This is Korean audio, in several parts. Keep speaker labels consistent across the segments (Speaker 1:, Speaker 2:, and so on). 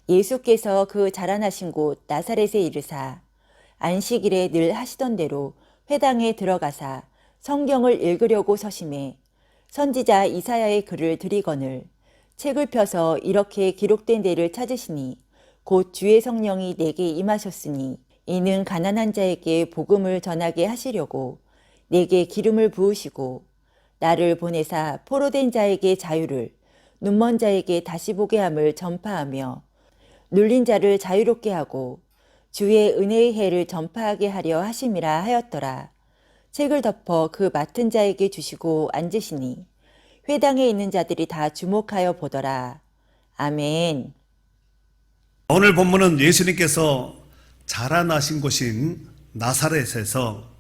Speaker 1: 예수께서 그 자라나신 곳 나사렛에 이르사 안식일에 늘 하시던 대로 회당에 들어가사 성경을 읽으려고 서심해 선지자 이사야의 글을 들이거늘 책을 펴서 이렇게 기록된 데를 찾으시니 곧 주의 성령이 내게 임하셨으니 이는 가난한 자에게 복음을 전하게 하시려고 내게 기름을 부으시고 나를 보내사 포로된 자에게 자유를 눈먼 자에게 다시 보게 함을 전파하며 눌린 자를 자유롭게 하고 주의 은혜의 해를 전파하게 하려 하심이라 하였더라. 책을 덮어 그 맡은 자에게 주시고 앉으시니 회당에 있는 자들이 다 주목하여 보더라. 아멘.
Speaker 2: 오늘 본문은 예수님께서 자라나신 곳인 나사렛에서,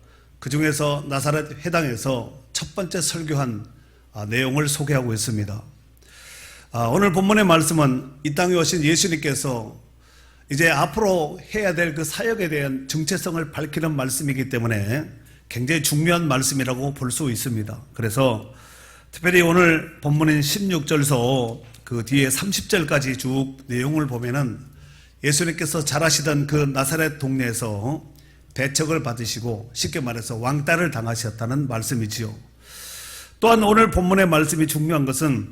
Speaker 2: 그 중에서 나사렛 회당에서 첫 번째 설교한 내용을 소개하고 있습니다. 오늘 본문의 말씀은 이 땅에 오신 예수님께서 이제 앞으로 해야 될 그 사역에 대한 정체성을 밝히는 말씀이기 때문에 굉장히 중요한 말씀이라고 볼 수 있습니다. 그래서 특별히 오늘 본문인 16절서 그 뒤에 30절까지 쭉 내용을 보면은 예수님께서 자라시던 그 나사렛 동네에서 배척을 받으시고 쉽게 말해서 왕따를 당하셨다는 말씀이지요. 또한 오늘 본문의 말씀이 중요한 것은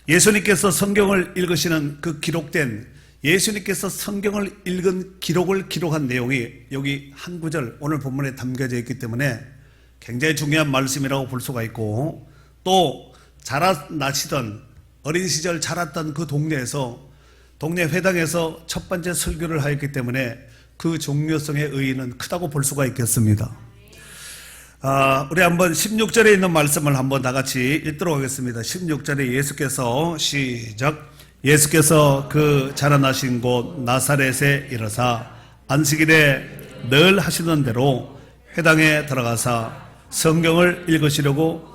Speaker 2: 예수님께서 성경을 읽으시는 그 기록된, 예수님께서 성경을 읽은 기록을 기록한 내용이 여기 한 구절 오늘 본문에 담겨져 있기 때문에 굉장히 중요한 말씀이라고 볼 수가 있고, 또 자라나시던 어린 시절 자랐던 그 동네에서, 동네 회당에서 첫 번째 설교를 하였기 때문에 그 중요성의 의의는 크다고 볼 수가 있겠습니다. 우리 한번 16절에 있는 말씀을 한번 다 같이 읽도록 하겠습니다. 16절에 예수께서 시작. 예수께서 그 자라나신 곳 나사렛에 이르사 안식일에 늘 하시던 대로 회당에 들어가사 성경을 읽으시려고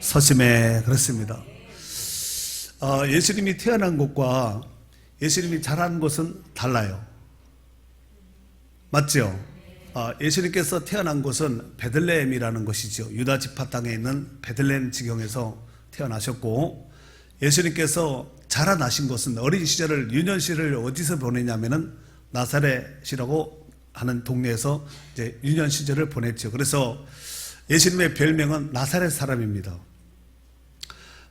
Speaker 2: 서심해. 그렇습니다. 예수님이 태어난 곳과 예수님이 자란 곳은 달라요. 맞죠? 예수님께서 태어난 곳은 베들레헴이라는 것이죠. 유다 지파 땅에 있는 베들레헴 지경에서 태어나셨고, 예수님께서 자라나신 곳은 어린 시절을, 유년시를 어디서 보내냐면은 나사렛이라고 하는 동네에서 이제 유년 시절을 보냈죠. 그래서 예수님의 별명은 나사렛 사람입니다.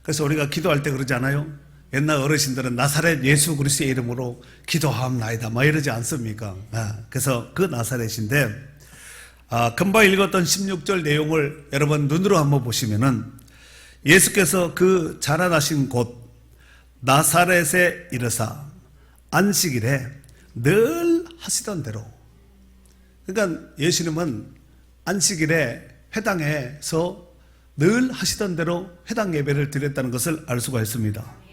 Speaker 2: 그래서 우리가 기도할 때 그러지 않아요? 옛날 어르신들은 나사렛 예수 그리스도의 이름으로 기도하옵나이다 막 이러지 않습니까? 그래서 그 나사렛인데, 금방 읽었던 16절 내용을 여러분 눈으로 한번 보시면은 예수께서 그 자라나신 곳 나사렛에 이르사 안식일에 늘 하시던 대로, 그러니까 예수님은 안식일에 회당에서 늘 하시던 대로 회당 예배를 드렸다는 것을 알 수가 있습니다.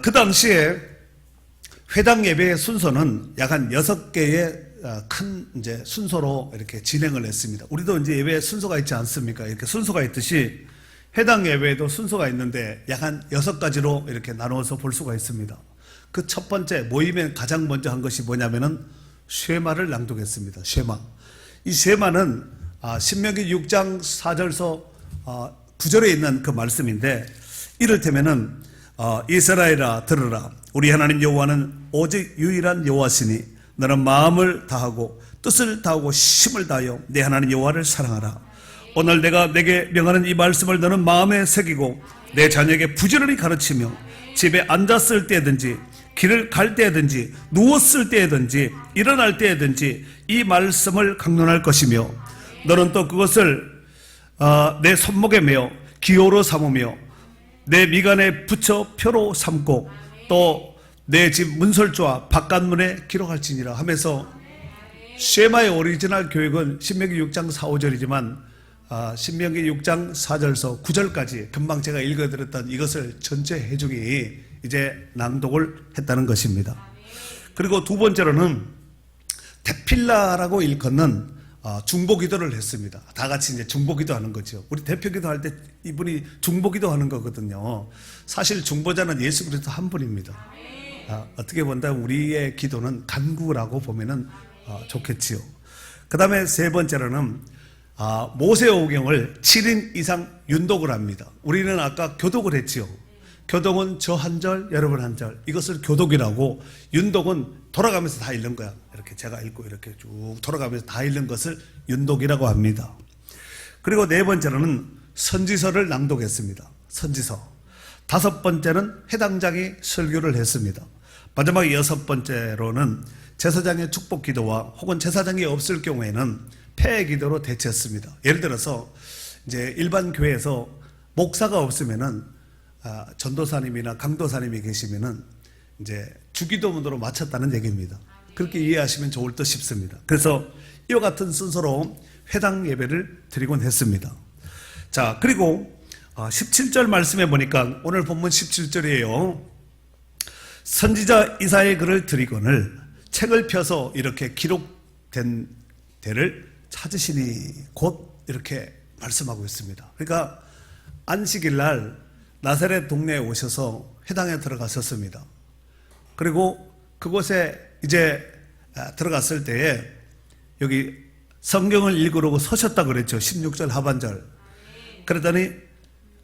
Speaker 2: 그 당시에 회당 예배의 순서는 약 한 6개의 큰 이제 순서로 이렇게 진행을 했습니다. 우리도 이제 예배 순서가 있지 않습니까? 이렇게 순서가 있듯이 회당 예배에도 순서가 있는데 약 한 6가지로 이렇게 나누어서 볼 수가 있습니다. 그 첫 번째 모임에 가장 먼저 한 것이 뭐냐면은 쉐마를 낭독했습니다. 쉐마. 이 쉐마는 신명기 6장 4절서 9절에 있는 그 말씀인데, 이를테면은 이스라엘아 들으라, 우리 하나님 여호와는 오직 유일한 여호와시니 너는 마음을 다하고 뜻을 다하고 힘을 다하여 내 하나님 여호와를 사랑하라. 오늘 내가 내게 명하는 이 말씀을 너는 마음에 새기고 내 자녀에게 부지런히 가르치며 집에 앉았을 때든지 길을 갈 때든지 누웠을 때든지 일어날 때든지 이 말씀을 강론할 것이며, 너는 또 그것을 내 손목에 매어 기호로 삼으며 내 미간에 붙여 표로 삼고 또 내 집 문설주와 바깥문에 기록할지니라 하면서, 쉐마의 오리지널 교육은 신명기 6장 4, 5절이지만 신명기 6장 4절서 9절까지 금방 제가 읽어드렸던 이것을 전체 회중이 이제 낭독을 했다는 것입니다. 그리고 두 번째로는 테필라라고 일컫는 중보기도를 했습니다. 다 같이 이제 중보기도 하는 거죠. 우리 대표기도 할 때 이분이 중보기도 하는 거거든요. 사실 중보자는 예수 그리스도 한 분입니다. 어떻게 본다면 우리의 기도는 간구라고 보면은 좋겠지요. 그 다음에 세 번째로는 모세오경을 7인 이상 윤독을 합니다. 우리는 아까 교독을 했지요. 교독은 저 한 절, 여러분 한 절. 이것을 교독이라고, 윤독은 돌아가면서 다 읽는 거야. 이렇게 제가 읽고 이렇게 쭉 돌아가면서 다 읽는 것을 윤독이라고 합니다. 그리고 네 번째로는 선지서를 낭독했습니다. 선지서. 다섯 번째는 해당장이 설교를 했습니다. 마지막 여섯 번째로는 제사장의 축복 기도와 혹은 제사장이 없을 경우에는 폐 기도로 대체했습니다. 예를 들어서 이제 일반 교회에서 목사가 없으면은 전도사님이나 강도사님이 계시면은 이제 주기도문으로 마쳤다는 얘기입니다. 그렇게 이해하시면 좋을 듯 싶습니다. 그래서 이와 같은 순서로 회당 예배를 드리곤 했습니다. 자, 그리고 17절 말씀해 보니까 오늘 본문 17절이에요. 선지자 이사야의 글을 드리거늘 책을 펴서 이렇게 기록된 데를 찾으시니 곧 이렇게 말씀하고 있습니다. 그러니까 안식일 날 나사렛 동네에 오셔서 회당에 들어가셨습니다. 그리고 그곳에 이제 들어갔을 때에 여기 성경을 읽으려고 서셨다 그랬죠. 16절 하반절. 그랬더니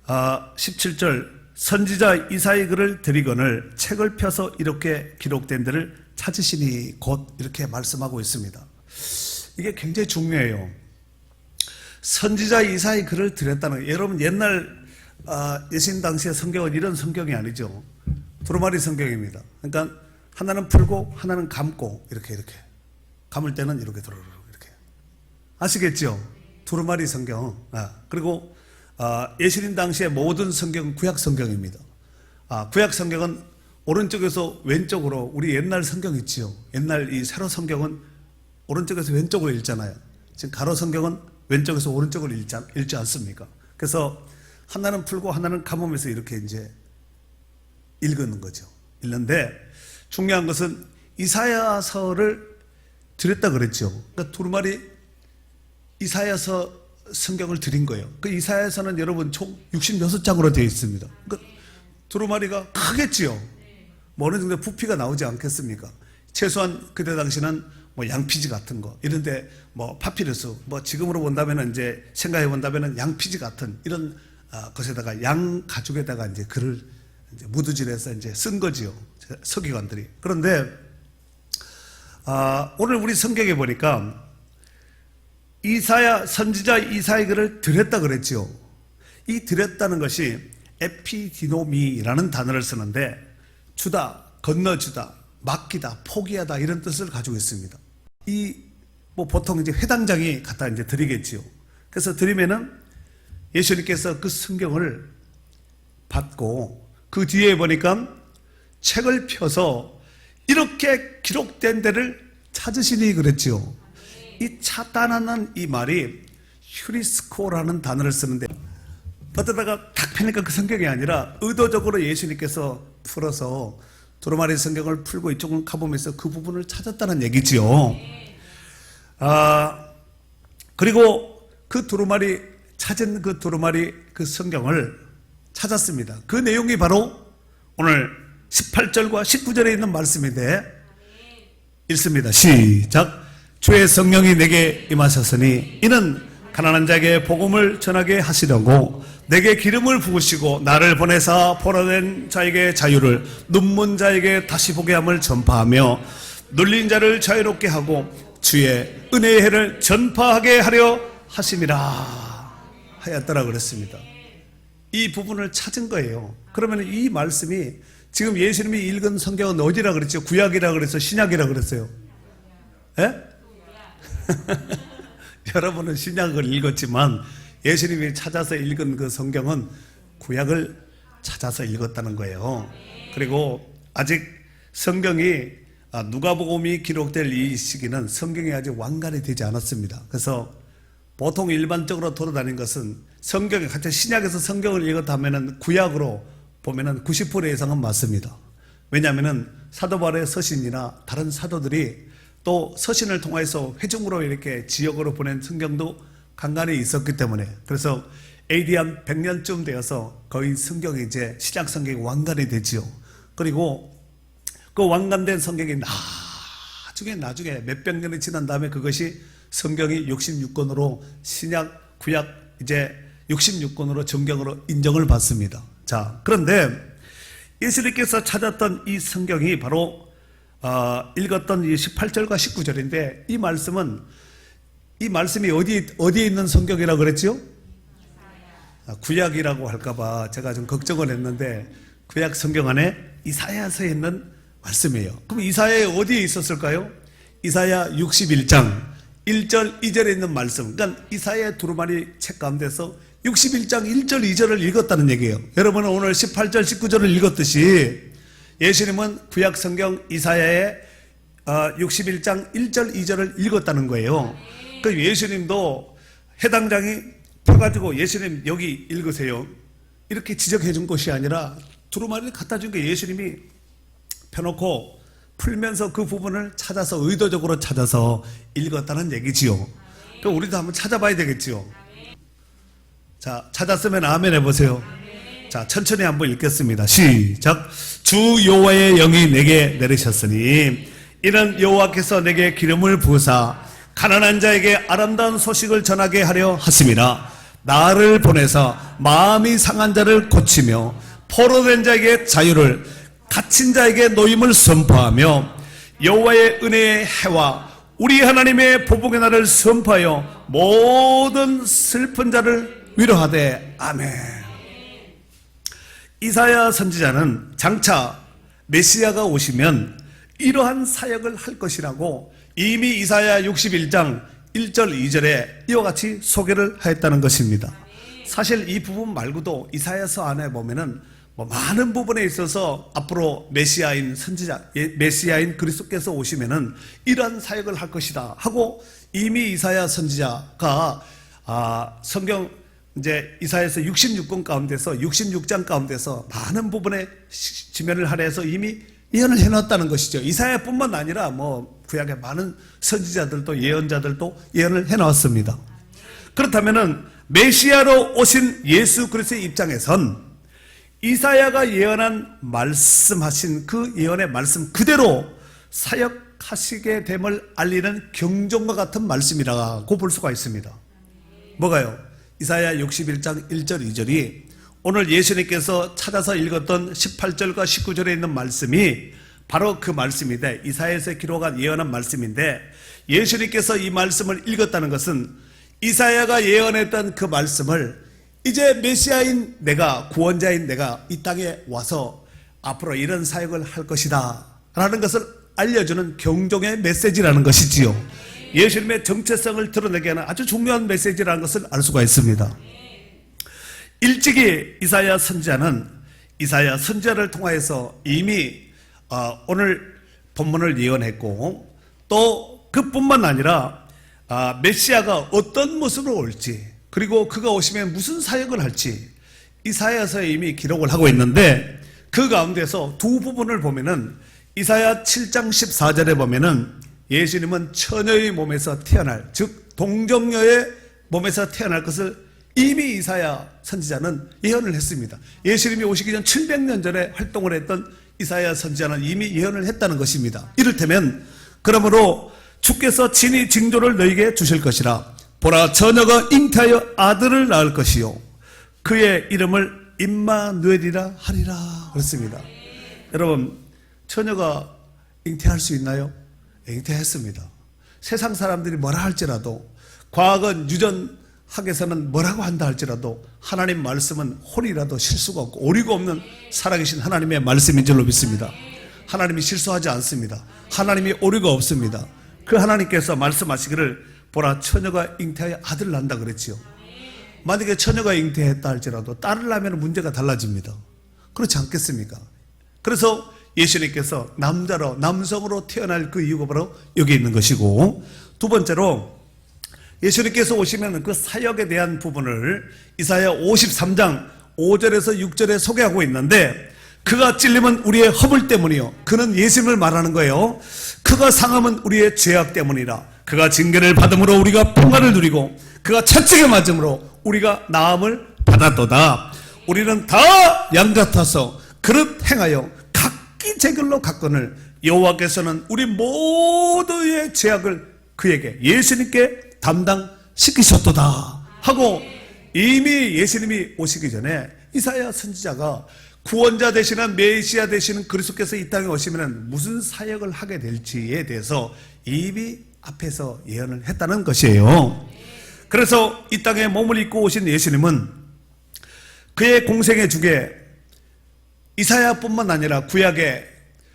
Speaker 2: 17절 선지자 이사야의 글을 드리거늘 책을 펴서 이렇게 기록된 데를 찾으시니 곧 이렇게 말씀하고 있습니다. 이게 굉장히 중요해요. 선지자 이사야의 글을 드렸다는 거예요. 여러분 옛날 예신 당시의 성경은 이런 성경이 아니죠. 두루마리 성경입니다. 그러니까 하나는 풀고 하나는 감고 이렇게 감을 때는 이렇게 이렇게 아시겠죠? 두루마리 성경. 그리고 예수님 당시의 모든 성경은 구약 성경입니다. 구약 성경은 오른쪽에서 왼쪽으로 우리 옛날 성경 있지요. 옛날 이 세로 성경은 오른쪽에서 왼쪽으로 읽잖아요. 지금 가로 성경은 왼쪽에서 오른쪽으로 읽지 않습니까? 그래서 하나는 풀고 하나는 감으면서 이렇게 이제 읽는 거죠. 읽는데 중요한 것은 이사야서를 드렸다 그랬죠. 그러니까 두루마리 이사야서 성경을 드린 거예요. 그 이사야서는 여러분 총 66장으로 되어 있습니다. 그러니까 두루마리가 크겠지요. 뭐 어느 정도 부피가 나오지 않겠습니까? 최소한 그때 당시는 뭐 양피지 같은 거 이런데 뭐 파피루스 뭐 지금으로 본다면은 이제 생각해 본다면은 양피지 같은 이런 것에다가 양 가죽에다가 이제 글을 이제 무드질해서 이제 쓴 거지요. 서기관들이. 그런데 오늘 우리 성경에 보니까 이사야 선지자 이사야의 글을 드렸다 그랬죠. 이 드렸다는 것이 에피디노미라는 단어를 쓰는데 주다, 건너주다, 맡기다, 포기하다 이런 뜻을 가지고 있습니다. 이 뭐 보통 이제 회당장이 갖다 이제 드리겠지요. 그래서 드리면은 예수님께서 그 성경을 받고 그 뒤에 보니까 책을 펴서 이렇게 기록된 데를 찾으시니 그랬지요. 이 찾다라는 이 말이 휴리스코라는 단어를 쓰는데 어쩌다가 탁 펴니까 그 성경이 아니라 의도적으로 예수님께서 풀어서 두루마리 성경을 풀고 이쪽을 가보면서 그 부분을 찾았다는 얘기지요. 그리고 그 두루마리 찾은 그 두루마리 그 성경을 찾았습니다. 그 내용이 바로 오늘 18절과 19절에 있는 말씀인데 읽습니다. 시작. 주의 성령이 내게 임하셨으니 이는 가난한 자에게 복음을 전하게 하시려고 내게 기름을 부으시고 나를 보내사 포로된 자에게 자유를 눈먼 자에게 다시 보게 함을 전파하며 눌린 자를 자유롭게 하고 주의 은혜의 해를 전파하게 하려 하심이라 하였더라 그랬습니다. 이 부분을 찾은 거예요. 그러면 이 말씀이 지금 예수님이 읽은 성경은 어디라 그랬죠? 구약이라 그랬어요? 신약이라 그랬어요? 예? 여러분은 신약을 읽었지만 예수님이 찾아서 읽은 그 성경은 구약을 찾아서 읽었다는 거예요. 그리고 아직 성경이 누가복음이 기록될 이 시기는 성경이 아직 완간이 되지 않았습니다. 그래서 보통 일반적으로 돌아다닌 것은 성경에 같은 신약에서 성경을 읽었다면은 구약으로 보면은 90% 이상은 맞습니다. 왜냐하면은 사도 바울의 서신이나 다른 사도들이 또 서신을 통해서 회중으로 이렇게 지역으로 보낸 성경도 간간히 있었기 때문에 그래서 AD 한 100년쯤 되어서 거의 성경이 이제 신약 성경이 완간이 되지요. 그리고 그 완간된 성경이 나중에 몇백 년이 지난 다음에 그것이 성경이 66권으로 신약, 구약 이제 66권으로 정경으로 인정을 받습니다. 자, 그런데 예수님께서 찾았던 이 성경이 바로 읽었던 이 18절과 19절인데 이 말씀이 어디에 있는 성경이라고 그랬죠? 구약이라고 할까봐 제가 좀 걱정을 했는데 구약 성경 안에 이사야서에 있는 말씀이에요. 그럼 이사야에 어디에 있었을까요? 이사야 61장 1절 2절에 있는 말씀. 그러니까 이사야 두루마리 책 가운데서 61장 1절 2절을 읽었다는 얘기예요. 여러분은 오늘 18절 19절을 읽었듯이 예수님은 구약 성경 이사야의 61장 1절 2절을 읽었다는 거예요. 그 예수님도 해당장이 펴가지고 예수님 여기 읽으세요 이렇게 지적해 준 것이 아니라 두루마리를 갖다 준 게 예수님이 펴놓고 풀면서 그 부분을 찾아서 의도적으로 찾아서 읽었다는 얘기지요. 그럼 우리도 한번 찾아봐야 되겠지요. 자, 찾았으면 아멘 해보세요. 자, 천천히 한번 읽겠습니다. 시작. 주 여호와의 영이 내게 내리셨으니 이는 여호와께서 내게 기름을 부으사 가난한 자에게 아름다운 소식을 전하게 하려 하심이라. 나를 보내서 마음이 상한 자를 고치며 포로된 자에게 자유를 갇힌 자에게 노임을 선포하며 여호와의 은혜의 해와 우리 하나님의 보복의 날을 선포하여 모든 슬픈 자를 위로하되 아멘. 이사야 선지자는 장차 메시아가 오시면 이러한 사역을 할 것이라고 이미 이사야 61장 1절 2절에 이와 같이 소개를 하였다는 것입니다. 사실 이 부분 말고도 이사야서 안에 보면은 많은 부분에 있어서 앞으로 메시아인 선지자, 메시아인 그리스도께서 오시면은 이러한 사역을 할 것이다 하고 이미 이사야 선지자가 성경 이제 이사야서 66권 가운데서 66장 가운데서 많은 부분에 지면을 할애해서 이미 예언을 해놨다는 것이죠. 이사야뿐만 아니라 구약의 많은 선지자들도 예언자들도 예언을 해놨습니다. 그렇다면은 메시아로 오신 예수 그리스도의 입장에선 이사야가 예언한 말씀하신 그 예언의 말씀 그대로 사역하시게 됨을 알리는 경종과 같은 말씀이라고 볼 수가 있습니다. 뭐가요? 이사야 61장 1절 2절이 오늘 예수님께서 찾아서 읽었던 18절과 19절에 있는 말씀이 바로 그 말씀인데 이사야에서 기록한 예언한 말씀인데 예수님께서 이 말씀을 읽었다는 것은 이사야가 예언했던 그 말씀을 이제 메시아인 내가 구원자인 내가 이 땅에 와서 앞으로 이런 사역을 할 것이다 라는 것을 알려주는 경종의 메시지라는 것이지요. 예수님의 정체성을 드러내게 하는 아주 중요한 메시지라는 것을 알 수가 있습니다. 일찍이 이사야 선지자는 이사야 선지자를 통하여서 이미 오늘 본문을 예언했고 또 그뿐만 아니라 메시아가 어떤 모습으로 올지 그리고 그가 오시면 무슨 사역을 할지 이사야서에 이미 기록을 하고 있는데 그 가운데서 두 부분을 보면은 이사야 7장 14절에 보면은 예수님은 처녀의 몸에서 태어날 즉 동정녀의 몸에서 태어날 것을 이미 이사야 선지자는 예언을 했습니다. 예수님이 오시기 전 700년 전에 활동을 했던 이사야 선지자는 이미 예언을 했다는 것입니다. 이를테면 그러므로 주께서 친히 징조를 너희에게 주실 것이라. 보라 처녀가 잉태하여 아들을 낳을 것이요 그의 이름을 임마누엘이라 하리라 그랬습니다. 여러분 처녀가 잉태할 수 있나요? 잉태했습니다. 세상 사람들이 뭐라 할지라도 과학은 유전학에서는 뭐라고 한다 할지라도 하나님 말씀은 혼이라도 실수가 없고 오류가 없는 살아계신 하나님의 말씀인 줄로 믿습니다. 하나님이 실수하지 않습니다. 하나님이 오류가 없습니다. 그 하나님께서 말씀하시기를 보라 처녀가 잉태하여 아들을 낳는다 그랬지요. 만약에 처녀가 잉태했다 할지라도 딸을 낳으면 문제가 달라집니다. 그렇지 않겠습니까? 그래서 예수님께서 남성으로 태어날 그 이유가 바로 여기 있는 것이고 두 번째로 예수님께서 오시면 그 사역에 대한 부분을 이사야 53장 5절에서 6절에 소개하고 있는데 그가 찔림은 우리의 허물 때문이요 그는 예수님을 말하는 거예요. 그가 상함은 우리의 죄악 때문이라. 그가 징계를 받음으로 우리가 평안을 누리고 그가 채찍에 맞음으로 우리가 나음을 받았도다. 우리는 다 양 같아서 그릇 행하여 각기 제 길로 갔거늘 여호와께서는 우리 모두의 죄악을 그에게 예수님께 담당시키셨도다 하고 이미 예수님이 오시기 전에 이사야 선지자가 구원자 되시는 메시아 되시는 그리스도께서 이 땅에 오시면 무슨 사역을 하게 될지에 대해서 이미 앞에서 예언을 했다는 것이에요. 그래서 이 땅에 몸을 입고 오신 예수님은 그의 공생의 중에 이사야뿐만 아니라 구약의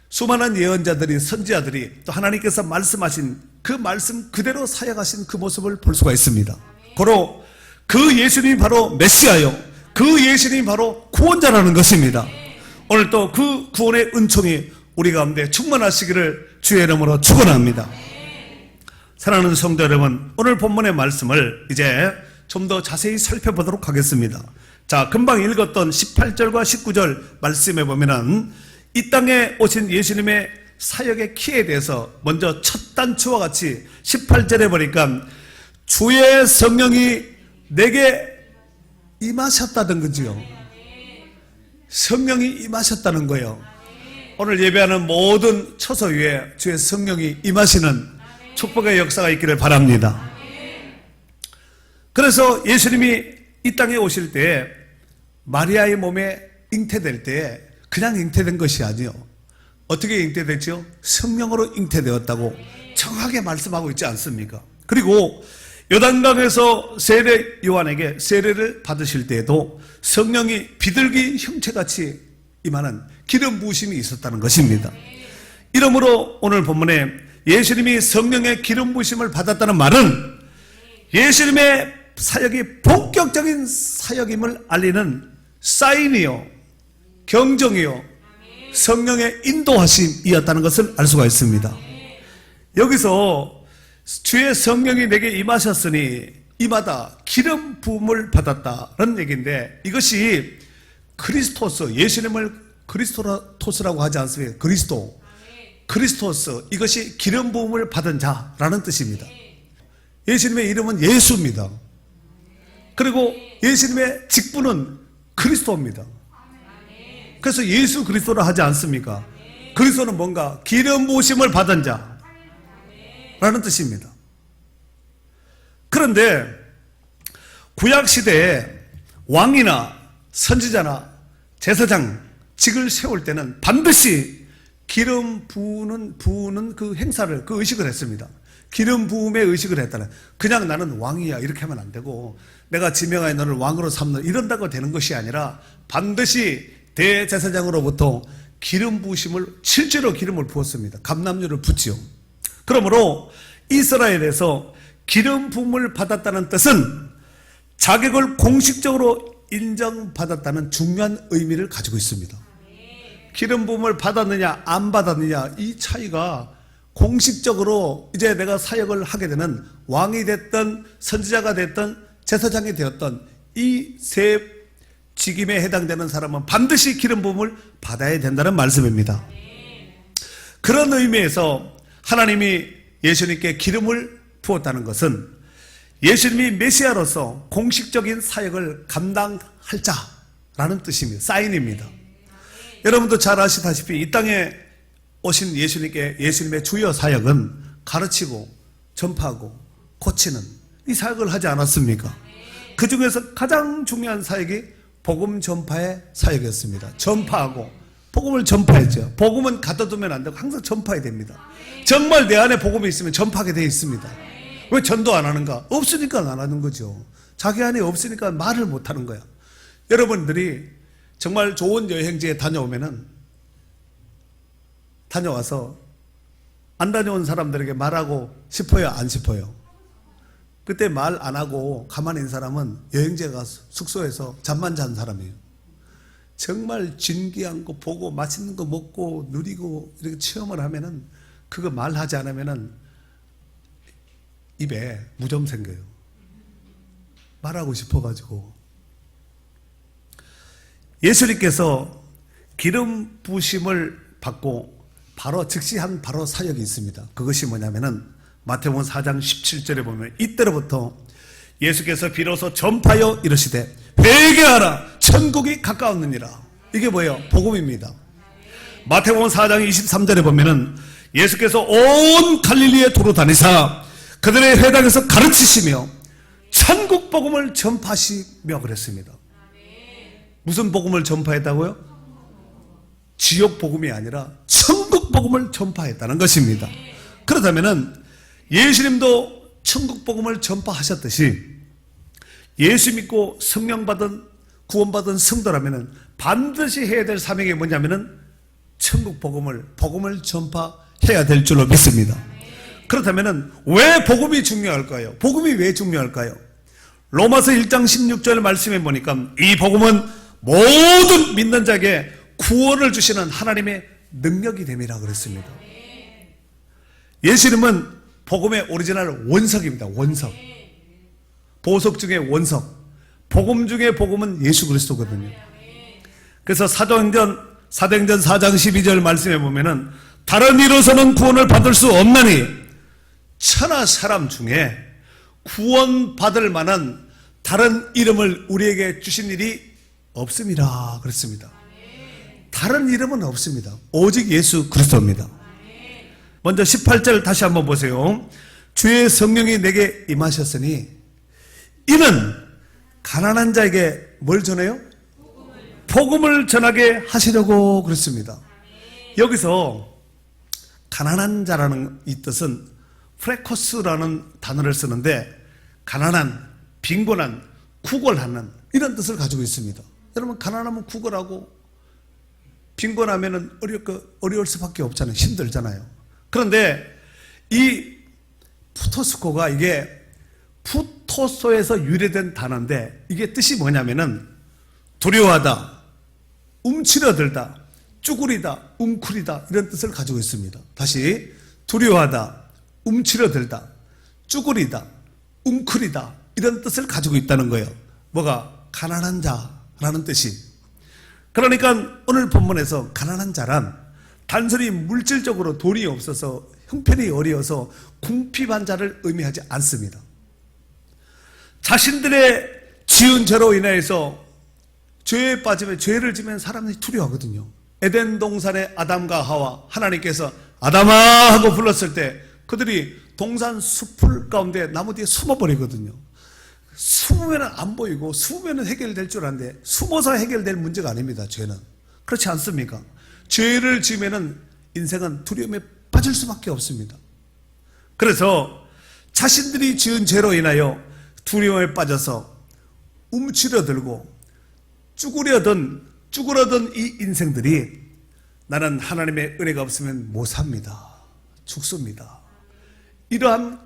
Speaker 2: 수많은 예언자들이, 선지자들이, 또 하나님께서 말씀하신 그 말씀 그대로 사역하신 그 모습을 볼 수가 있습니다. 고로 그 예수님이 바로 메시아요, 그 예수님이 바로 구원자라는 것입니다. 오늘 또 그 구원의 은총이 우리 가운데 충만하시기를 주의 이름으로 축원합니다. 사랑하는 성도 여러분, 오늘 본문의 말씀을 이제 좀 더 자세히 살펴보도록 하겠습니다. 자, 금방 읽었던 18절과 19절 말씀에 보면은 이 땅에 오신 예수님의 사역의 키에 대해서 먼저 첫 단추와 같이 18절에 보니까 주의 성령이 내게 임하셨다는 거지요. 성령이 임하셨다는 거예요. 오늘 예배하는 모든 처소 위에 주의 성령이 임하시는 축복의 역사가 있기를 바랍니다. 그래서 예수님이 이 땅에 오실 때 마리아의 몸에 잉태될 때 그냥 잉태된 것이 아니요, 어떻게 잉태됐죠? 성령으로 잉태되었다고 정확하게 말씀하고 있지 않습니까? 그리고 요단강에서 세례 요한에게 세례를 받으실 때에도 성령이 비둘기 형체같이 임하는 기름 부으심이 있었다는 것입니다. 이러므로 오늘 본문에 예수님이 성령의 기름 부으심을 받았다는 말은 예수님의 사역이 본격적인 사역임을 알리는 사인이요, 경정이요, 성령의 인도하심이었다는 것을 알 수가 있습니다. 여기서 주의 성령이 내게 임하셨으니 임하다, 기름 부음을 받았다는 얘기인데, 이것이 크리스토스, 예수님을 그리스도토스라고 하지 않습니까? 그리스도, 크리스토스, 이것이 기름 부음을 받은 자라는 뜻입니다. 예수님의 이름은 예수입니다. 그리고 예수님의 직분은 그리스도입니다. 그래서 예수 그리스도라 하지 않습니까? 그리스도는 뭔가 기름 부으심을 받은 자라는 뜻입니다. 그런데 구약시대에 왕이나 선지자나 제사장 직을 세울 때는 반드시 기름 부으는 그 행사를, 그 의식을 했습니다. 기름 부음의 의식을 했다는, 그냥 나는 왕이야 이렇게 하면 안 되고 내가 지명하여 너를 왕으로 삼는 이런다고 되는 것이 아니라 반드시 대제사장으로부터 기름 부으심을, 실제로 기름을 부었습니다. 감람유를 붓지요. 그러므로 이스라엘에서 기름 부음을 받았다는 뜻은 자격을 공식적으로 인정받았다는 중요한 의미를 가지고 있습니다. 기름 부음을 받았느냐 안 받았느냐, 이 차이가 공식적으로 이제 내가 사역을 하게 되는 왕이 됐던 선지자가 됐던 제사장이 되었던 이 세 직임에 해당되는 사람은 반드시 기름 부음을 받아야 된다는 말씀입니다. 그런 의미에서 하나님이 예수님께 기름을 부었다는 것은 예수님이 메시아로서 공식적인 사역을 감당할 자라는 뜻입니다. 사인입니다. 여러분도 잘 아시다시피 이 땅에 오신 예수님께, 예수님의 주요 사역은 가르치고 전파하고 고치는 이 사역을 하지 않았습니까? 그 중에서 가장 중요한 사역이 복음 전파의 사역이었습니다. 전파하고 복음을 전파했죠. 복음은 갖다 두면 안 되고 항상 전파해야 됩니다. 정말 내 안에 복음이 있으면 전파하게 되어 있습니다. 왜 전도 안 하는가? 없으니까 안 하는 거죠. 자기 안에 없으니까 말을 못 하는 거야. 여러분들이 정말 좋은 여행지에 다녀와서 안 다녀온 사람들에게 말하고 싶어요, 안 싶어요? 그때 말 안 하고 가만히 있는 사람은 여행지에 가서 숙소에서 잠만 잔 사람이에요. 정말 진귀한 거 보고 맛있는 거 먹고 누리고 이렇게 체험을 하면은, 그거 말하지 않으면은 입에 무좀 생겨요. 말하고 싶어가지고. 예수님께서 기름 부으심을 받고 바로 즉시 한 바로 사역이 있습니다. 그것이 뭐냐면은 마태복음 4장 17절에 보면 이때로부터 예수께서 비로소 전파하여 이르시되 회개하라 천국이 가까웠느니라. 이게 뭐예요? 복음입니다. 마태복음 4장 23절에 보면은 예수께서 온 갈릴리에 두루 다니사 그들의 회당에서 가르치시며 천국 복음을 전파하시며 그랬습니다. 무슨 복음을 전파했다고요? 지옥 복음이 아니라 천국 복음을 전파했다는 것입니다. 그렇다면은 예수님도 천국 복음을 전파하셨듯이 예수 믿고 성령 받은 구원받은 성도라면은 반드시 해야 될 사명이 뭐냐면은 천국 복음을 전파해야 될 줄로 믿습니다. 그렇다면은 왜 복음이 중요할까요? 복음이 왜 중요할까요? 로마서 1장 16절 말씀해 보니까 이 복음은 모든 믿는 자에게 구원을 주시는 하나님의 능력이 됨이라 그랬습니다. 예수님은 복음의 오리지널 원석입니다. 원석. 보석 중에 원석. 복음 중에 복음은 예수 그리스도거든요. 그래서 사도행전 4장 12절 말씀해 보면은 다른 이로서는 구원을 받을 수 없나니 천하 사람 중에 구원받을 만한 다른 이름을 우리에게 주신 일이 없습니다. 그랬습니다. 다른 이름은 없습니다. 오직 예수 그리스도입니다. 먼저 18절 다시 한번 보세요. 주의 성령이 내게 임하셨으니 이는 가난한 자에게 뭘 전해요? 복음을 전하게 하시려고 그랬습니다. 여기서 가난한 자라는 이 뜻은 프레코스라는 단어를 쓰는데 수고하는, 빈곤한, 구걸하는 이런 뜻을 가지고 있습니다. 여러분 가난하면 구걸하고 빈곤하면 어려울 수밖에 없잖아요. 힘들잖아요. 그런데 이 푸토스코가 이게 푸토소에서 유래된 단어인데 이게 뜻이 뭐냐면은 두려워하다, 움츠러들다, 쭈구리다, 웅크리다 이런 뜻을 가지고 있습니다. 다시 두려워하다, 움츠러들다, 쭈구리다, 웅크리다 이런 뜻을 가지고 있다는 거예요. 뭐가? 가난한 자라는 뜻이. 그러니까 오늘 본문에서 가난한 자란 단순히 물질적으로 돈이 없어서 형편이 어려워서 궁핍한 자를 의미하지 않습니다. 자신들의 지은 죄로 인해서 죄에 빠지면 죄를 지면 사람들이 두려워하거든요. 에덴 동산의 아담과 하와 하나님께서 아담아 하고 불렀을 때 그들이 동산 숲풀 가운데 나무 뒤에 숨어버리거든요. 숨으면 안 보이고 숨으면 해결될 줄 아는데 숨어서 해결될 문제가 아닙니다. 죄는. 그렇지 않습니까? 죄를 지으면 인생은 두려움에 빠질 수밖에 없습니다. 그래서 자신들이 지은 죄로 인하여 두려움에 빠져서 움츠러들고 쭈그러든 이 인생들이 나는 하나님의 은혜가 없으면 못 삽니다. 죽습니다. 이러한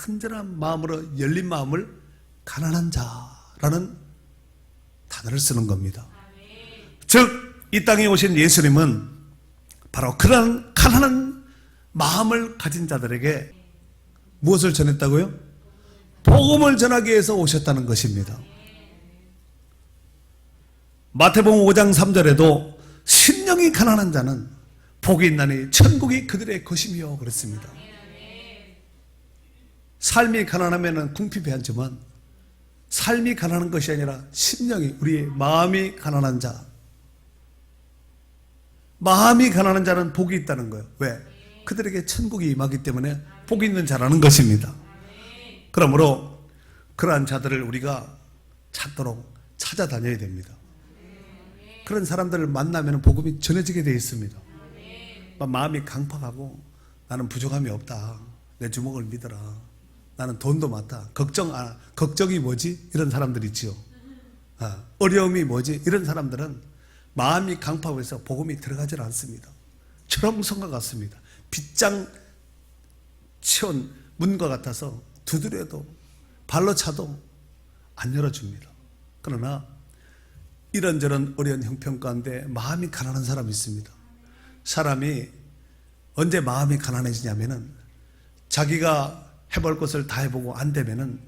Speaker 2: 간절한 마음으로 열린 마음을 가난한 자라는 단어를 쓰는 겁니다. 즉 이 땅에 오신 예수님은 바로 그런 가난한 마음을 가진 자들에게 무엇을 전했다고요? 복음을 전하기 위해서 오셨다는 것입니다. 마태복음 5장 3절에도 심령이 가난한 자는 복이 있나니 천국이 그들의 것이며 그랬습니다. 삶이 가난하면 궁핍해하지만 삶이 가난한 것이 아니라 심령이 우리의 마음이 가난한 자, 마음이 가난한 자는 복이 있다는 거예요. 왜? 그들에게 천국이 임하기 때문에 복이 있는 자라는 것입니다. 그러므로 그러한 자들을 우리가 찾도록 찾아다녀야 됩니다. 그런 사람들을 만나면 복음이 전해지게 되어 있습니다. 마음이 강팍하고 나는 부족함이 없다. 내 주먹을 믿어라. 나는 돈도 많다. 걱정이 뭐지? 이런 사람들 있지요. 어려움이 뭐지? 이런 사람들은 마음이 강팍하고 해서 복음이 들어가질 않습니다. 철옹성과 같습니다. 빗장 치운 문과 같아서 두드려도 발로 차도 안 열어줍니다. 그러나 이런저런 어려운 형편 가운데 마음이 가난한 사람이 있습니다. 사람이 언제 마음이 가난해지냐면은 자기가 해볼 것을 다 해보고 안 되면은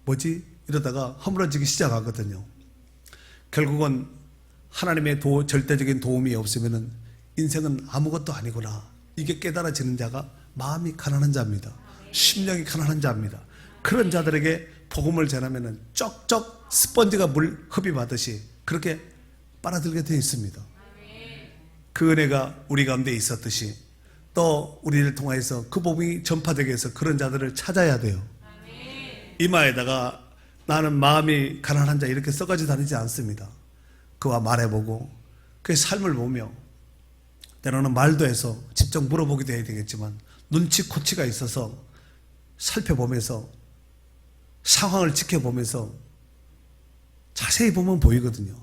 Speaker 2: 뭐지? 이러다가 허물어지기 시작하거든요. 결국은 하나님의 절대적인 도움이 없으면은 인생은 아무것도 아니구나. 이게 깨달아지는 자가 마음이 가난한 자입니다. 심령이 가난한 자입니다. 그런 자들에게 복음을 전하면은 쩍쩍 스펀지가 물 흡입하듯이 그렇게 빨아들게 되어 있습니다. 그 은혜가 우리 가운데 있었듯이 또 우리를 통해서 그 복음이 전파되게 해서 그런 자들을 찾아야 돼요. 이마에다가 나는 마음이 가난한 자 이렇게 써가지고 다니지 않습니다. 그와 말해보고 그의 삶을 보며 때로는 말도 해서 직접 물어보기도 해야 되겠지만 눈치코치가 있어서 살펴보면서 상황을 지켜보면서 자세히 보면 보이거든요.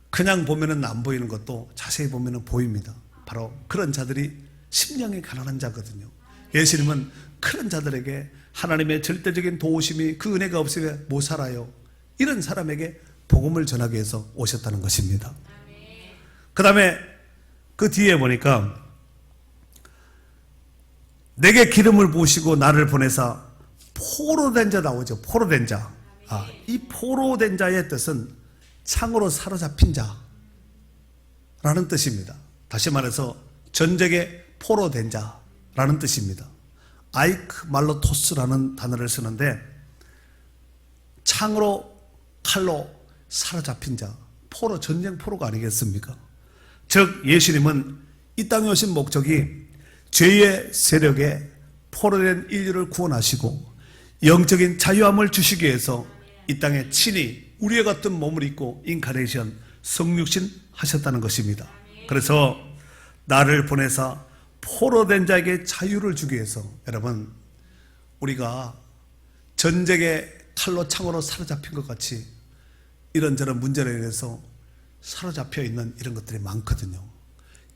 Speaker 2: 그냥 보면은 안 보이는 것도 자세히 보면은 보입니다. 바로 그런 자들이 심령이 가난한 자거든요. 예수님은 그런 자들에게 하나님의 절대적인 도우심이 그 은혜가 없으면 못 살아요. 이런 사람에게 복음을 전하기 위해서 오셨다는 것입니다. 그 다음에 그 뒤에 보니까 내게 기름을 부으시고 나를 보내사 포로된 자 나오죠. 포로된 자. 이 포로된 자의 뜻은 창으로 사로잡힌 자라는 뜻입니다. 다시 말해서 전쟁에 포로된 자라는 뜻입니다. 아이크 말로토스라는 단어를 쓰는데 창으로 칼로 사로잡힌 자, 포로, 전쟁 포로가 아니겠습니까? 즉 예수님은 이 땅에 오신 목적이 죄의 세력에 포로된 인류를 구원하시고 영적인 자유함을 주시기 위해서 이 땅에 친히 우리와 같은 몸을 입고 인카네이션, 성육신 하셨다는 것입니다. 그래서 나를 보내사 포로된 자에게 자유를 주기 위해서 여러분, 우리가 전쟁의 칼로 창으로 사로잡힌 것 같이 이런저런 문제로 인해서 사로잡혀 있는 이런 것들이 많거든요.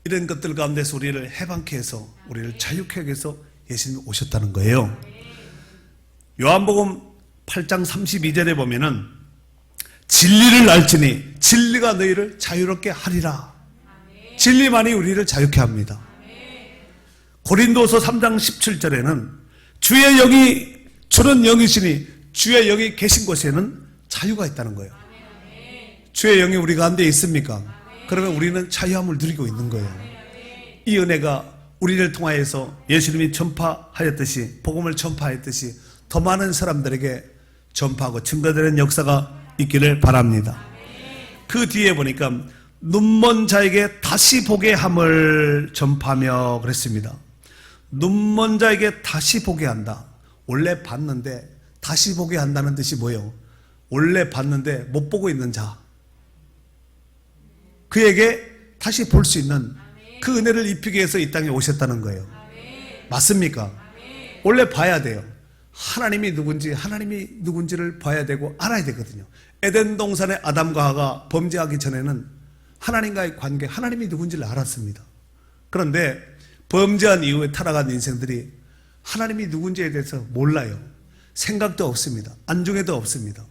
Speaker 2: 이런 것들 가운데서 우리를 해방케 해서 우리를 자유케 하기 위해서 예수님이 오셨다는 거예요. 요한복음 8장 32절에 보면은 진리를 알지니 진리가 너희를 자유롭게 하리라. 진리만이 우리를 자유케 합니다. 고린도서 3장 17절에는 주의 영이 주는 영이시니 주의 영이 계신 곳에는 자유가 있다는 거예요. 주의 영이 우리 가운데 있습니까? 그러면 우리는 자유함을 누리고 있는 거예요. 이 은혜가 우리를 통하여서 예수님이 전파하였듯이, 복음을 전파하였듯이 더 많은 사람들에게 전파하고 증거되는 역사가 있기를 바랍니다. 그 뒤에 보니까 눈먼 자에게 다시 보게 함을 전파하며 그랬습니다. 눈먼 자에게 다시 보게 한다. 원래 봤는데 다시 보게 한다는 뜻이 뭐예요? 원래 봤는데 못 보고 있는 자, 그에게 다시 볼 수 있는 그 은혜를 입히기 위해서 이 땅에 오셨다는 거예요. 맞습니까? 원래 봐야 돼요. 하나님이 누군지를 봐야 되고 알아야 되거든요. 에덴 동산의 아담과 하와가 범죄하기 전에는 하나님과의 관계, 하나님이 누군지를 알았습니다. 그런데 범죄한 이후에 타락한 인생들이 하나님이 누군지에 대해서 몰라요. 생각도 없습니다. 안중에도 없습니다.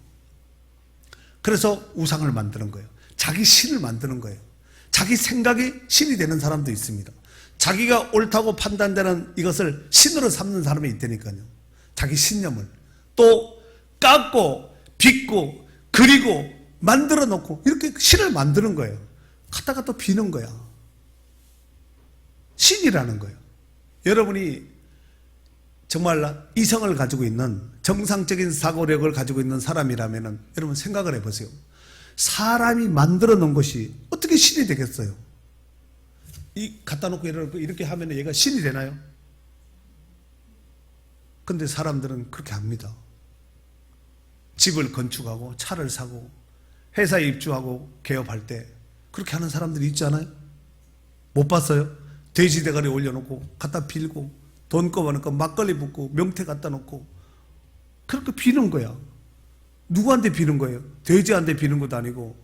Speaker 2: 그래서 우상을 만드는 거예요. 자기 신을 만드는 거예요. 자기 생각이 신이 되는 사람도 있습니다. 자기가 옳다고 판단되는 이것을 신으로 삼는 사람이 있다니까요. 자기 신념을 또 깎고 빚고 그리고 만들어 놓고 이렇게 신을 만드는 거예요. 갖다가 또 비는 거야. 신이라는 거예요. 여러분이 정말 이성을 가지고 있는 정상적인 사고력을 가지고 있는 사람이라면 여러분 생각을 해보세요. 사람이 만들어 놓은 것이 어떻게 신이 되겠어요? 이 갖다 놓고 이렇게 하면 얘가 신이 되나요? 근데 사람들은 그렇게 합니다. 집을 건축하고 차를 사고 회사에 입주하고 개업할 때 그렇게 하는 사람들이 있지 않아요? 못 봤어요? 돼지 대가리 올려놓고 갖다 빌고 돈 꺼내놓고 막걸리 붓고 명태 갖다 놓고 그렇게 비는 거야. 누구한테 비는 거예요? 돼지한테 비는 것도 아니고,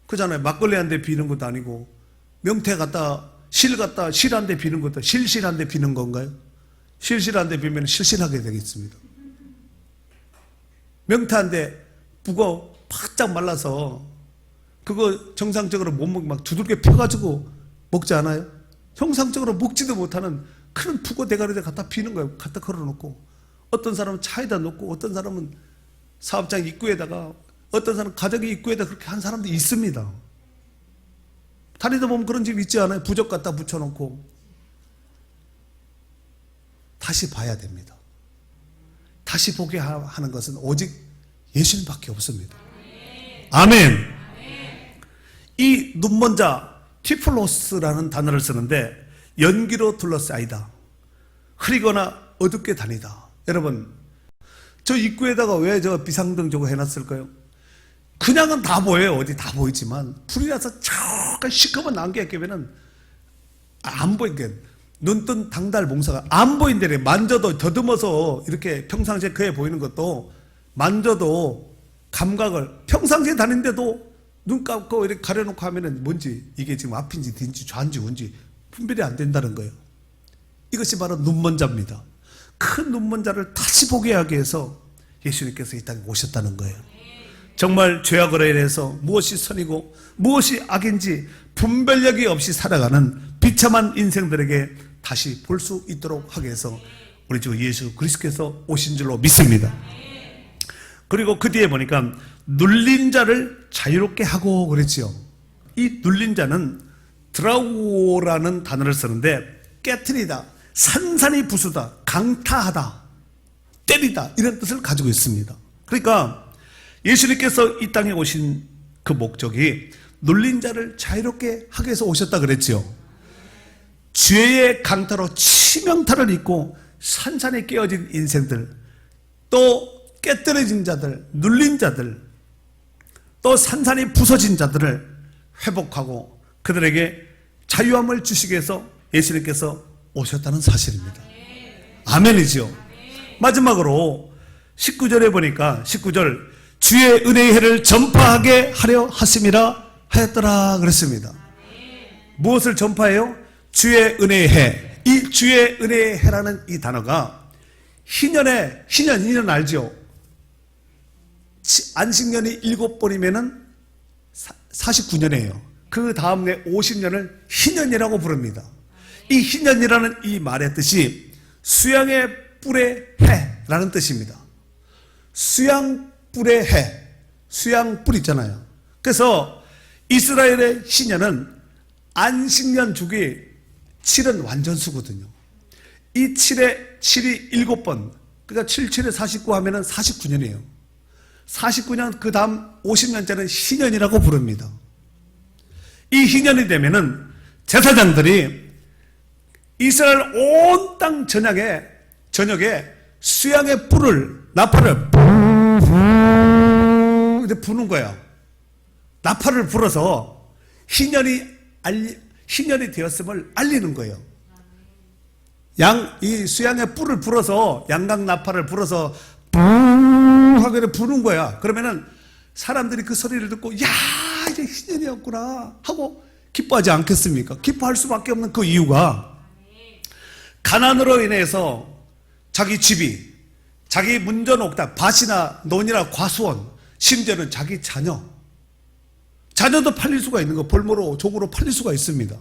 Speaker 2: 그잖아요. 막걸리한테 비는 것도 아니고, 명태 갖다 실한테 비는 것도, 실한테 비는 건가요? 실한테 비면 실신하게 되겠습니다. 명태한테 북어 바짝 말라서 그거 정상적으로 못 먹고 막 두들겨 펴가지고 먹지 않아요? 정상적으로 먹지도 못하는 큰 북어 대가리에 갖다 비는 거예요. 갖다 걸어놓고. 어떤 사람은 차에다 놓고, 어떤 사람은 사업장 입구에다가, 어떤 사람은 가정의 입구에다 그렇게 한 사람도 있습니다. 다니다 보면 그런 집 있지 않아요? 부적 갖다 붙여놓고. 다시 봐야 됩니다. 다시 보게 하는 것은 오직 예수님밖에 없습니다. 아멘. 이 눈먼 자, 티플로스라는 단어를 쓰는데 연기로 둘러싸이다, 흐리거나 어둡게 다니다. 여러분, 저 입구에다가 왜 저 비상등 저거 해놨을까요? 그냥은 다 보여요. 어디 다 보이지만 불이 나서 잠깐 시커먼 안개가 끼면은 안 보이게 눈뜬 당달 봉사가 안 보인다래. 만져도 더듬어서 이렇게 평상시에 그에 보이는 것도 만져도 감각을 평상시에 다니는데도 눈 감고 이렇게 가려놓고 하면은 뭔지 이게 지금 앞인지 뒤인지 좌인지 우인지 분별이 안 된다는 거예요. 이것이 바로 눈먼자입니다. 큰 눈먼자를 다시 보게 하기 위해서 예수님께서 이 땅에 오셨다는 거예요. 정말 죄악으로 인해서 무엇이 선이고 무엇이 악인지 분별력이 없이 살아가는 비참한 인생들에게 다시 볼 수 있도록 하기 위해서 우리 주 예수 그리스도께서 오신 줄로 믿습니다. 그리고 그 뒤에 보니까 눌린 자를 자유롭게 하고 그랬지요. 이 눌린 자는 드라우라는 단어를 쓰는데 깨트리다, 산산이 부수다, 강타하다, 때리다 이런 뜻을 가지고 있습니다. 그러니까 예수님께서 이 땅에 오신 그 목적이 눌린 자를 자유롭게 하기 위해서 오셨다 그랬죠. 죄의 강타로 치명타를 입고 산산이 깨어진 인생들, 또 깨뜨려진 자들, 눌린 자들, 또 산산이 부서진 자들을 회복하고 그들에게 자유함을 주시기 위해서 예수님께서 오셨다는 사실입니다. 아멘이지요. 마지막으로 19절에 보니까 19절 주의 은혜의 해를 전파하게 하려 하심이라 하였더라 그랬습니다. 무엇을 전파해요? 주의 은혜의 해. 이 주의 은혜의 해라는 이 단어가 희년 알죠? 안식년이 7번이면은 49년이에요. 그 다음에 50년을 희년이라고 부릅니다. 이 희년이라는 이 말의 뜻이 수양의 뿔의 해라는 뜻입니다. 수양뿔의 해, 수양뿔 있잖아요. 그래서 이스라엘의 희년은 안식년 주기 7은 완전수거든요. 이 7에 7이 7번, 그러니까 7, 7에 49 하면은 49년이에요. 49년 그 다음 50년째는 희년이라고 부릅니다. 이 희년이 되면은 제사장들이 이스라엘 온 땅 저녁에 수양의 뿔을, 나팔을 이제 부는 거야. 나팔을 불어서 희년이 되었음을 알리는 거예요. 이 수양의 뿔을 불어서, 양각 나팔을 불어서 하고 부는 거야. 그러면은 사람들이 그 소리를 듣고 야 이제 희년이었구나 하고 기뻐하지 않겠습니까? 기뻐할 수밖에 없는 그 이유가 가난으로 인해서 자기 집이, 자기 문전옥답, 밭이나 논이나 과수원, 심지어는 자기 자녀도 팔릴 수가 있는 거, 볼모로 족으로 팔릴 수가 있습니다.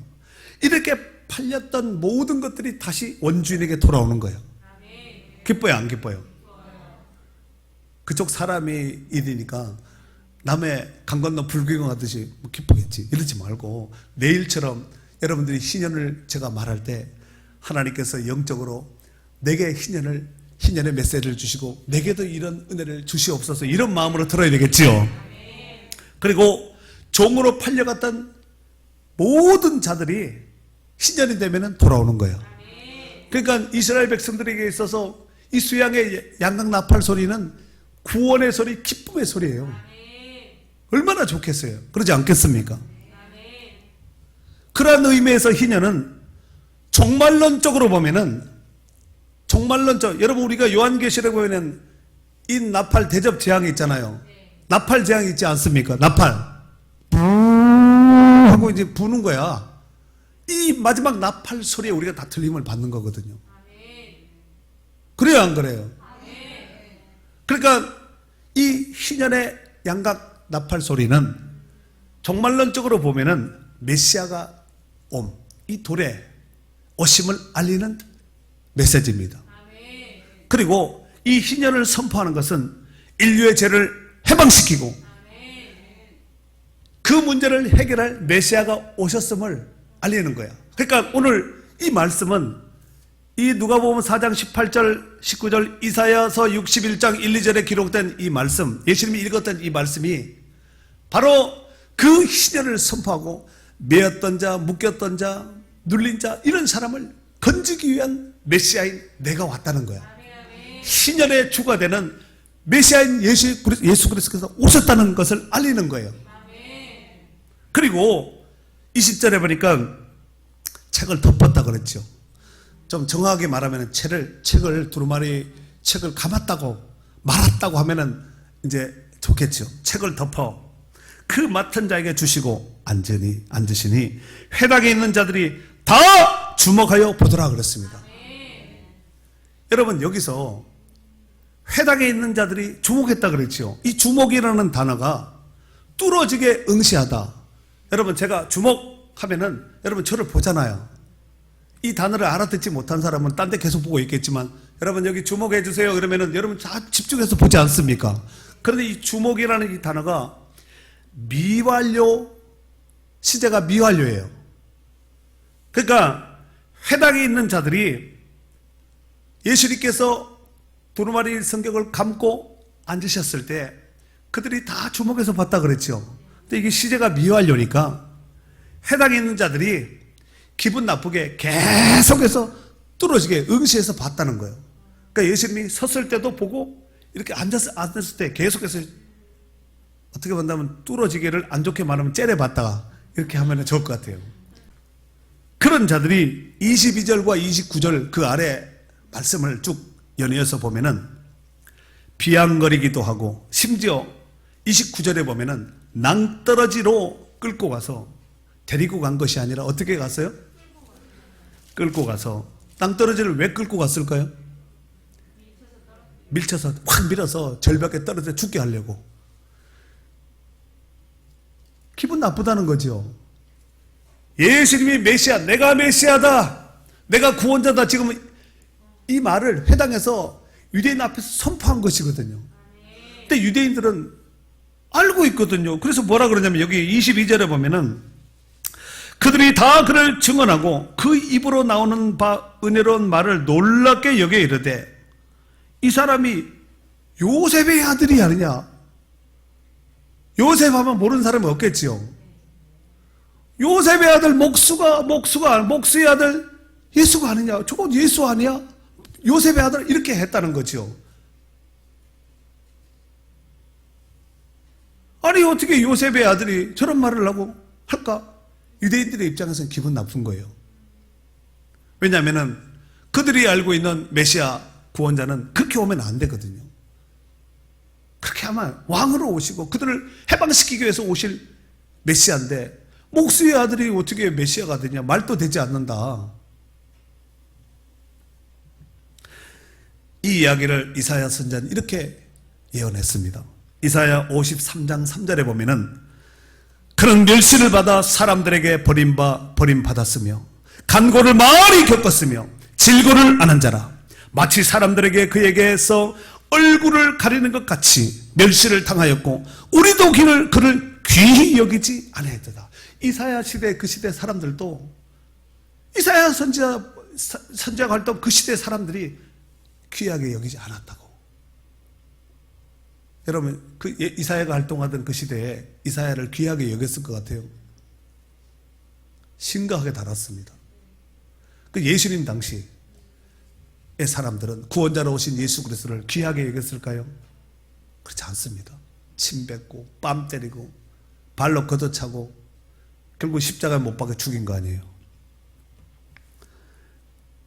Speaker 2: 이렇게 팔렸던 모든 것들이 다시 원주인에게 돌아오는 거예요. 기뻐요, 안 기뻐요? 그쪽 사람이 일이니까 남의 강 건너 불구경하듯이 뭐 기쁘겠지 이러지 말고 내일처럼 여러분들이 희년을 제가 말할 때 하나님께서 영적으로 내게 희년의 메시지를 주시고 내게도 이런 은혜를 주시옵소서 이런 마음으로 들어야 되겠지요. 그리고 종으로 팔려갔던 모든 자들이 희년이 되면 돌아오는 거예요. 그러니까 이스라엘 백성들에게 있어서 이 수양의 양각 나팔 소리는 구원의 소리, 기쁨의 소리예요. 얼마나 좋겠어요. 그러지 않겠습니까? 그러한 의미에서 희년은 종말론적으로 보면은 여러분 우리가 요한계시록에 보면은 이 나팔 대접 재앙이 있잖아요. 나팔 재앙이 있지 않습니까? 나팔 하고 이제 부는 거야. 이 마지막 나팔 소리에 우리가 다 틀림을 받는 거거든요. 그래요, 안 그래요? 그러니까 이 희년의 양각 나팔 소리는 종말론적으로 보면은 메시아가 이 돌에 오심을 알리는 메시지입니다. 그리고 이 희년을 선포하는 것은 인류의 죄를 해방시키고 그 문제를 해결할 메시아가 오셨음을 알리는 거야. 그러니까 오늘 이 말씀은 이 누가복음 4장 18절 19절 이사야서 61장 1, 2절에 기록된 이 말씀, 예수님이 읽었던 이 말씀이 바로 그 희년을 선포하고 매였던 자, 묶였던 자, 눌린 자 이런 사람을 건지기 위한 메시아인 내가 왔다는 거야. 희년의 주가 되는 메시아인 예수 그리스도께서 오셨다는 것을 알리는 거예요. 그리고 20절에 보니까 책을 덮었다 그랬죠. 좀 정확하게 말하면 책을 두루마리 책을 감았다고 말았다고 하면은 이제 좋겠죠. 책을 덮어 그 맡은 자에게 주시고 앉으시니 회당에 있는 자들이 다 주목하여 보더라 그랬습니다. 여러분 여기서 회당에 있는 자들이 주목했다 그랬죠. 이 주목이라는 단어가 뚫어지게 응시하다. 여러분 제가 주목하면은 여러분 저를 보잖아요. 이 단어를 알아듣지 못한 사람은 딴 데 계속 보고 있겠지만 여러분 여기 주목해 주세요 그러면은 여러분 다 집중해서 보지 않습니까? 그런데 이 주목이라는 이 단어가 미완료 시제가 미완료예요. 그러니까 회당에 있는 자들이 예수님께서 두루마리 성경을 감고 앉으셨을 때 그들이 다 주목해서 봤다 그랬죠. 근데 이게 시제가 미완료니까 회당에 있는 자들이 기분 나쁘게 계속해서 뚫어지게 응시해서 봤다는 거예요. 그러니까 예수님이 섰을 때도 보고 이렇게 앉았을 때 계속해서 어떻게 본다면 뚫어지게를 안 좋게 말하면 째려봤다가 이렇게 하면 좋을 것 같아요. 그런 자들이 22절과 29절 그 아래 말씀을 쭉 연이어서 보면은 비앙거리기도 하고 심지어 29절에 보면은 낭떠러지로 끌고 가서 데리고 간 것이 아니라 어떻게 갔어요? 끌고 가서 낭떠러지를 왜 끌고 갔을까요? 밀쳐서 확 밀어서 절벽에 떨어져 죽게 하려고. 기분 나쁘다는 거죠. 예수님이 메시아, 내가 메시아다, 내가 구원자다, 지금 이 말을 회당에서 유대인 앞에서 선포한 것이거든요. 근데 유대인들은 알고 있거든요. 그래서 뭐라 그러냐면 여기 22절에 보면은 그들이 다 그를 증언하고 그 입으로 나오는 바 은혜로운 말을 놀랍게 여겨 이르되 이 사람이 요셉의 아들이 아니냐. 요셉 하면 모르는 사람이 없겠지요. 요셉의 아들 목수의 아들 예수가 아니냐. 저거 예수 아니야? 요셉의 아들 이렇게 했다는 거죠. 아니 어떻게 요셉의 아들이 저런 말을 하고 할까? 유대인들의 입장에서는 기분 나쁜 거예요. 왜냐하면 그들이 알고 있는 메시아 구원자는 그렇게 오면 안 되거든요. 그렇게 하면 왕으로 오시고 그들을 해방시키기 위해서 오실 메시아인데 목수의 아들이 어떻게 메시아가 되냐. 말도 되지 않는다. 이 이야기를 이사야 선지자는 이렇게 예언했습니다. 이사야 53장 3절에 보면은 그는 멸시를 받아 사람들에게 버림받았으며 간고를 많이 겪었으며 질고를 아는 자라. 마치 사람들에게 그에게서 얼굴을 가리는 것 같이 멸시를 당하였고 우리도 그를 귀히 여기지 아니하였도다. 이사야 시대 그 시대 사람들도 이사야 선지자가 활동 그 시대 사람들이 귀하게 여기지 않았다고. 여러분 그 이사야가 활동하던 그 시대에 이사야를 귀하게 여겼을 것 같아요. 심각하게 달았습니다. 그 예수님 당시의 사람들은 구원자로 오신 예수 그리스도를 귀하게 여겼을까요? 그렇지 않습니다. 침 뱉고 뺨 때리고 발로 걷어차고 결국 십자가에 못 박아 죽인 거 아니에요.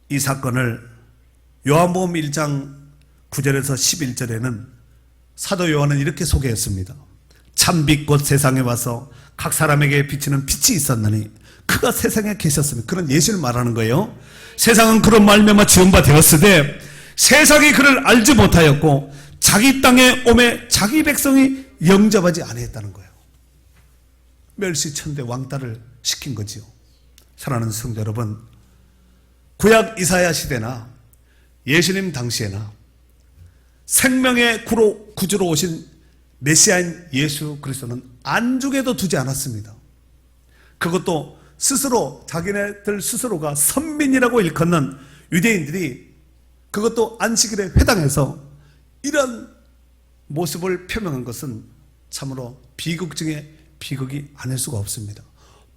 Speaker 2: 이 사건을 요한복음 1장 9절에서 11절에는 사도 요한은 이렇게 소개했습니다. 참빛 곧 세상에 와서 각 사람에게 비치는 빛이 있었나니 그가 세상에 계셨으면, 그런 예수를 말하는 거예요. 세상은 그런 말미암아 지은 바 되었으되 세상이 그를 알지 못하였고 자기 땅에 오매 자기 백성이 영접하지 아니했다는 거예요. 멸시천대 왕따를 시킨 거지요. 사랑하는 성도 여러분, 구약 이사야 시대나 예수님 당시에나 생명의 구주로 오신 메시아인 예수 그리스도는 안중에도 두지 않았습니다. 그것도 스스로 자기네들 스스로가 선민이라고 일컫는 유대인들이 그것도 안식일에 회당에서 이런 모습을 표명한 것은 참으로 비극 중에 비극이 아닐 수가 없습니다.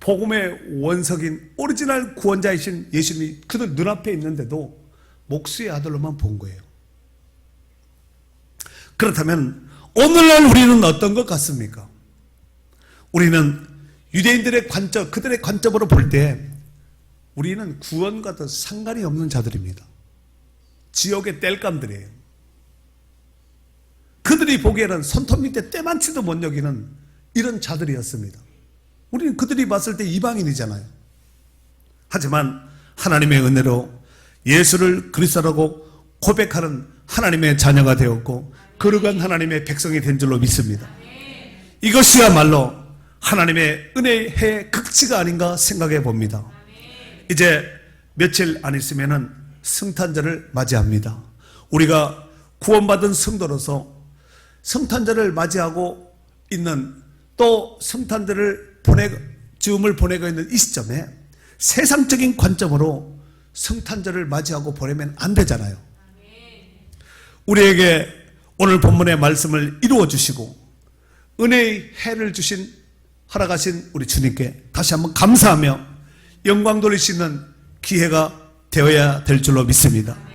Speaker 2: 복음의 원석인 오리지널 구원자이신 예수님이 그들 눈앞에 있는데도 목수의 아들로만 본 거예요. 그렇다면 오늘날 우리는 어떤 것 같습니까? 우리는 유대인들의 관점, 그들의 관점으로 볼 때 우리는 구원과도 상관이 없는 자들입니다. 지옥의 땔감들이에요. 그들이 보기에는 손톱 밑에 때만치도 못 여기는 이런 자들이었습니다. 우리는 그들이 봤을 때 이방인이잖아요. 하지만 하나님의 은혜로 예수를 그리스도라고 고백하는 하나님의 자녀가 되었고 거룩한 하나님의 백성이 된 줄로 믿습니다. 이것이야말로 하나님의 은혜의 극치가 아닌가 생각해 봅니다. 이제 며칠 안 있으면은 성탄절을 맞이합니다. 우리가 구원받은 성도로서 성탄절을 맞이하고 있는 또 성탄절을 즈음을 보내고 있는 이 시점에 세상적인 관점으로 성탄절을 맞이하고 보내면 안 되잖아요. 우리에게 오늘 본문의 말씀을 이루어 주시고 은혜의 해를 허락하신 우리 주님께 다시 한번 감사하며 영광 돌릴 수 있는 기회가 되어야 될 줄로 믿습니다.